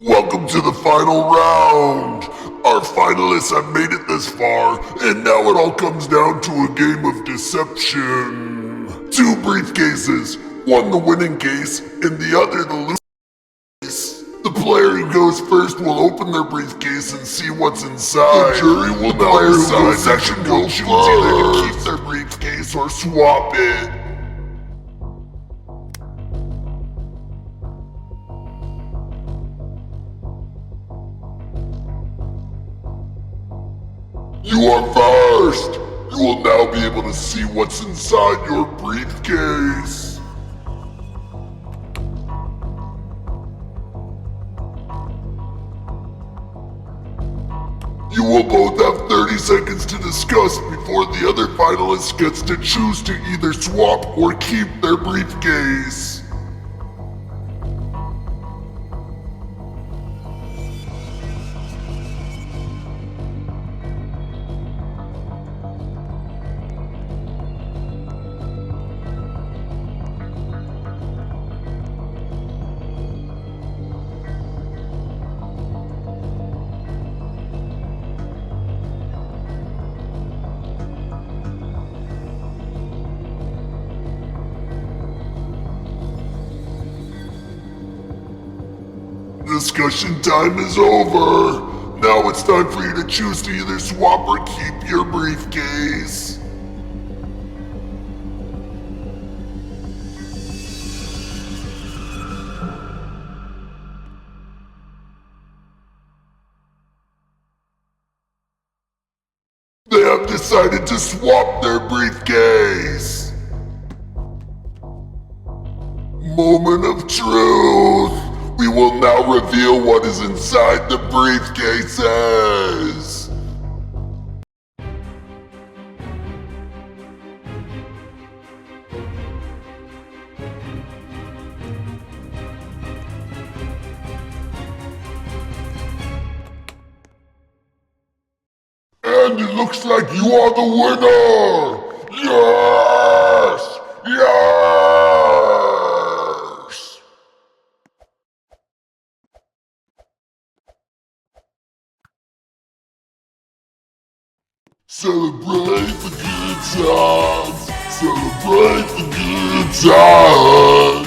Welcome to the final round! Our finalists have made it this far, and now it all comes down to a game of deception. Two briefcases, one the winning case, and the other the losing case. The player who goes first will open their briefcase and see what's inside. The jury will now decide section will choose either to keep their briefcase or swap it. You are first! You will now be able to see what's inside your briefcase. You will both have 30 seconds to discuss before the other finalist gets to choose to either swap or keep their briefcase. Discussion time is over. Now it's time for you to choose to either swap or keep your briefcase. They have decided to swap their briefcase. Moment of truth. We will now reveal what is inside the briefcases. And it looks like you are the winner! Yes! Yes! Celebrate the good times! Celebrate the good times!